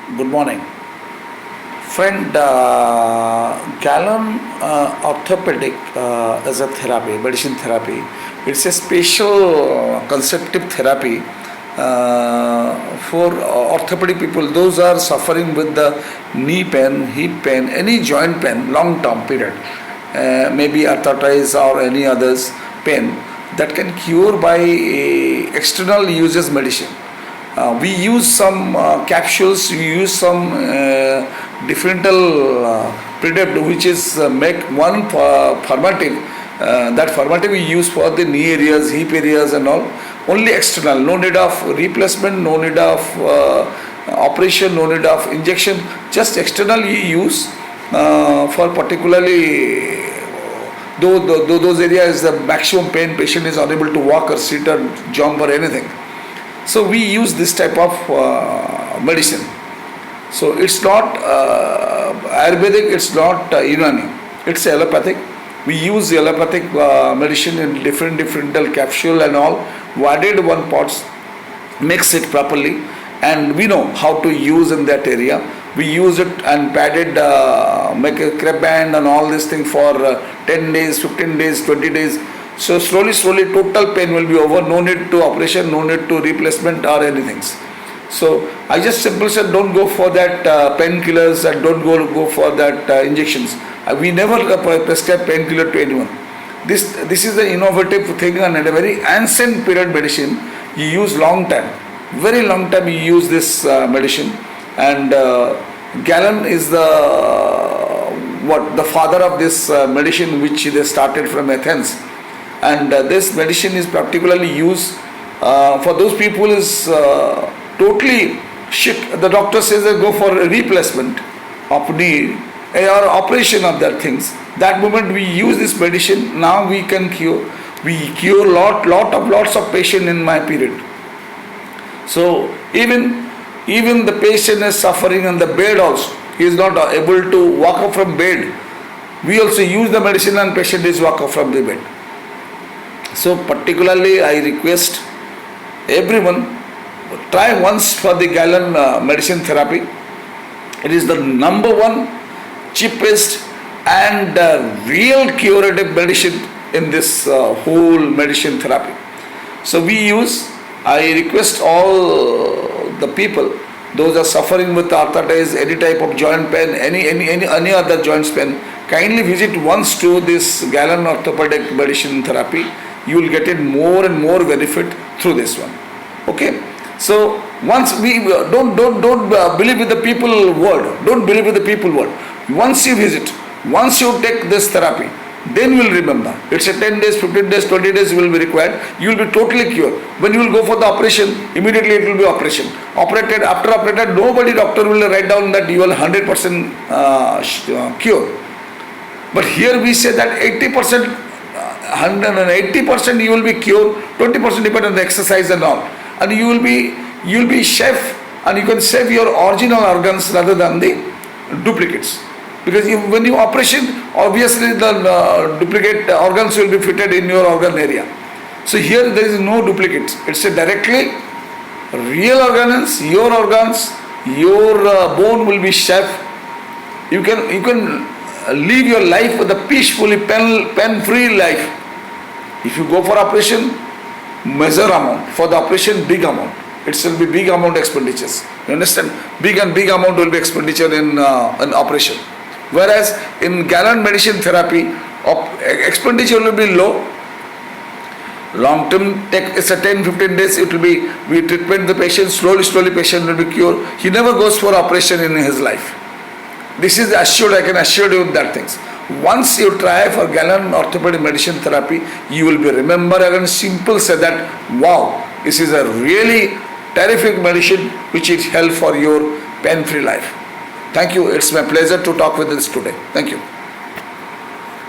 Good morning. Friend, Gallon orthopedic is a therapy, medicine therapy. It's a special conceptive therapy for orthopedic people. Those are suffering with the knee pain, hip pain, any joint pain, long term period, maybe arthritis or any others pain that can cure by external uses medicine. We use some capsules, we use some differential product which is make one formative. That formative we use for the knee areas, hip areas and all. Only external, no need of replacement, no need of operation, no need of injection. Just external we use for particularly though those areas the maximum pain patient is unable to walk or sit or jump or anything. So we use this type of medicine. So it's not Ayurvedic, it's not Unani, it's allopathic. We use allopathic medicine in different capsule and all. We added one pots, mix it properly, and we know how to use in that area. We use it and padded, make a crepe band and all this thing for 10 days, 15 days, 20 days. So slowly, total pain will be over. No need to operation, no need to replacement or anything. So I just simply said, don't go for that painkillers and don't go for that injections. We never prescribe painkiller to anyone. This is the innovative thing and a very ancient period medicine. You use long time, very long time. You use this medicine, and Galen is the father of this medicine, which they started from Athens. And this medicine is particularly used for those people is totally sick. The doctor says they go for a replacement of knee or operation of that things. That moment we use this medicine. Now we can cure. We cure lots of patient in my period. So even the patient is suffering on the bed also. He is not able to walk up from bed. We also use the medicine and patient is walk up from the bed. So particularly I request everyone try once for the Galen medicine therapy. It is the number one cheapest and real curative medicine in this whole medicine therapy. So I request all the people, those are suffering with arthritis, any type of joint pain, any other joint pain, kindly visit once to this Galen orthopedic medicine therapy. You will get it more and more benefit through this one. Okay. So once we don't believe with the people word. Don't believe with the people word. Once you visit, once you take this therapy, then you will remember. It's a 10 days, 15 days, 20 days will be required. You will be totally cured. When you will go for the operation, immediately it will be operation. After operated, nobody doctor will write down that you will 100% cure. But here we say that 80%. 180% you will be cured, 20% depend on the exercise and all, and you will be chef, and you can save your original organs rather than the duplicates, because when you operation, obviously the duplicate organs will be fitted in your organ area. So here there is no duplicates. It's a directly real organs, your bone will be chef. You can live your life with a peacefully pen-free life. If you go for operation, measure amount. For the operation, big amount. It will be big amount expenditures. You understand? Big amount will be expenditure in an operation. Whereas in Galen medicine therapy, expenditure will be low. Long term, it's a 10-15 days. It will be, we treatment the patient, slowly patient will be cured. He never goes for operation in his life. This is assured, I can assure you that things. Once you try for Galen orthopedic medicine therapy, you will be remember and simple say that, wow, this is a really terrific medicine which is help for your pain-free life. Thank you. It's my pleasure to talk with this today. Thank you.